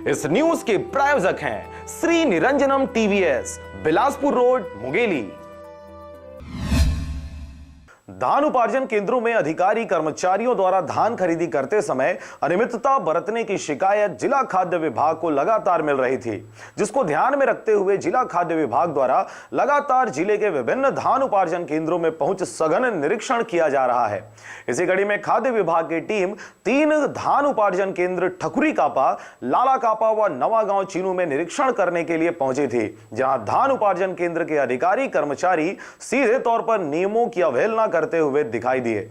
इस न्यूज के प्रायोजक हैं श्री निरंजनम टीवीएस, बिलासपुर रोड, मुंगेली। धान उपार्जन केंद्रों में अधिकारी कर्मचारियों द्वारा धान खरीदी करते समय अनियमितता बरतने की शिकायत जिला खाद्य विभाग को लगातार मिल रही थी, जिसको ध्यान में रखते हुए जिला खाद्य विभाग द्वारा लगातार जिले के विभिन्न धान उपार्जन केंद्रों में पहुंच सघन निरीक्षण किया जा रहा है। इसी कड़ी में खाद्य विभाग की टीम 3 धान उपार्जन केंद्र ठकुरी कापा, लाला कापा व नवागांव चीनू में निरीक्षण करने के लिए पहुंची थी, जहां धान उपार्जन केंद्र के अधिकारी कर्मचारी सीधे तौर पर नियमों की अवहेलना करते हुए दिखाई दिए।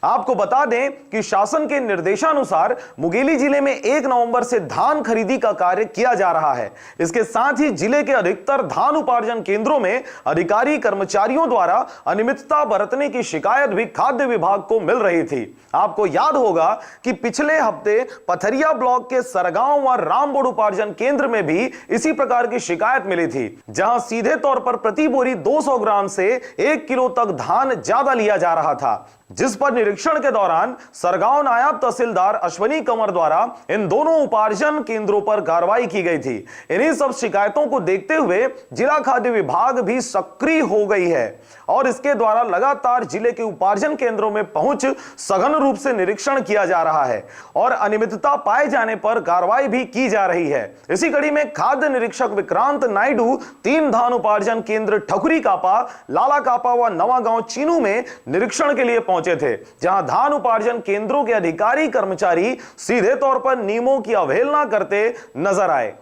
आपको बता दें कि शासन के निर्देशानुसार मुंगेली जिले में 1 नवंबर से धान खरीदी का कार्य किया जा रहा है। इसके साथ ही जिले के अधिकतर धान उपार्जन केंद्रों में अधिकारी कर्मचारियों द्वारा अनियमितता बरतने की शिकायत भी खाद्य विभाग को मिल रही थी। आपको याद होगा कि पिछले हफ्ते पथरिया ब्लॉक के सरगांव व रामबोड़ उपार्जन केंद्र में भी इसी प्रकार की शिकायत मिली थी, जहां सीधे तौर पर प्रति बोरी 200 ग्राम से 1 किलो तक धान ज्यादा लिया जा रहा था, जिस पर निरीक्षण के दौरान सरगांव नायब तहसीलदार अश्वनी कंवर द्वारा इन दोनों उपार्जन केंद्रों पर कार्रवाई की गई थी। इन्हीं सब शिकायतों को देखते हुए जिला खाद्य विभाग भी सक्रिय हो गई है और इसके द्वारा लगातार जिले के उपार्जन केंद्रों में पहुंच सघन रूप से निरीक्षण किया जा रहा है और अनियमितता पाए जाने पर कार्रवाई भी की जा रही है। इसी कड़ी में खाद्य निरीक्षक विक्रांत नायडू 3 धान उपार्जन केंद्र ठकुरी कापा, लाला कापा व नवागांव चीनू में निरीक्षण के लिए पहुंचे थे, जहां धान उपार्जन केंद्रों के अधिकारी कर्मचारी सीधे तौर पर नियमों की अवहेलना करते नजर आए।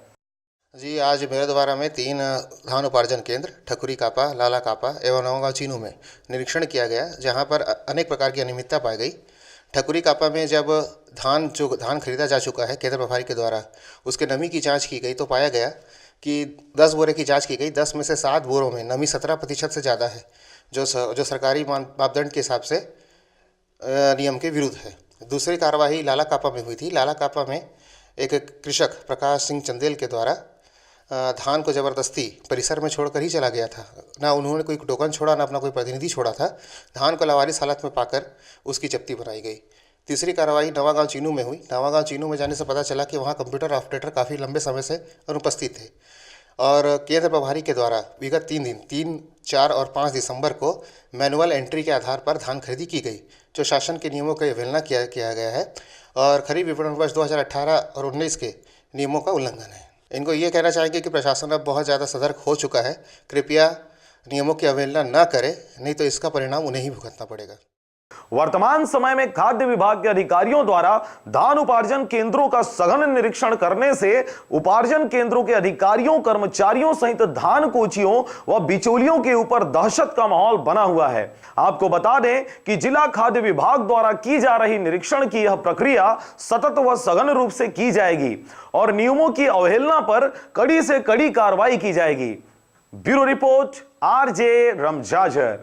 जी, आज मेरे द्वारा में 3 धान उपार्जन केंद्र ठकुरी कापा, लाला कापा एवं नवागांव चीनू में निरीक्षण किया गया, जहां पर अनेक प्रकार की अनियमितता पाई गई। ठकुरी कापा में जब धान खरीदा जा चुका है केंद्र प्रभारी के द्वारा, उसके नमी की जांच की गई तो पाया गया कि 10 बोरे की जांच की गई, 10 में से 7 बोरों में नमी 17% से ज़्यादा है, जो सरकारी मापदंड के हिसाब से नियम के विरुद्ध है। दूसरी कार्रवाई लाला कापा में हुई थी। लाला कापा में एक कृषक प्रकाश सिंह चंदेल के द्वारा धान को ज़बरदस्ती परिसर में छोड़कर ही चला गया था। ना उन्होंने कोई टोकन छोड़ा, ना अपना कोई प्रतिनिधि छोड़ा था। धान को लावारिस हालत में पाकर उसकी जब्ती बनाई गई। तीसरी कार्रवाई नवागांव चीनू में हुई। नवागांव चीनू में जाने से पता चला कि वहाँ कंप्यूटर ऑपरेटर काफ़ी लंबे समय से अनुपस्थित थे और केंद्र प्रभारी के द्वारा विगत 3 दिन 3, 4 और 5 दिसंबर को मैनुअल एंट्री के आधार पर धान खरीदी की गई, जो शासन के नियमों की अवहेलना किया गया है और खरीफ विपणन वर्ष 2018 और 19 के नियमों का उल्लंघन है। इनको ये कहना चाहेंगे कि प्रशासन अब बहुत ज़्यादा सतर्क हो चुका है। कृपया नियमों की अवहेलना न करें, नहीं तो इसका परिणाम उन्हें ही भुगतना पड़ेगा। वर्तमान समय में खाद्य विभाग के अधिकारियों द्वारा धान उपार्जन केंद्रों का सघन निरीक्षण करने से उपार्जन केंद्रों के अधिकारियों, कर्मचारियों सहित धान कोचियों व बिचौलियों के ऊपर दहशत का माहौल बना हुआ है। आपको बता दें कि जिला खाद्य विभाग द्वारा की जा रही निरीक्षण की यह प्रक्रिया सतत व सघन रूप से की जाएगी और नियमों की अवहेलना पर कड़ी से कड़ी कार्रवाई की जाएगी। Bureau report, RJ रमजाजर।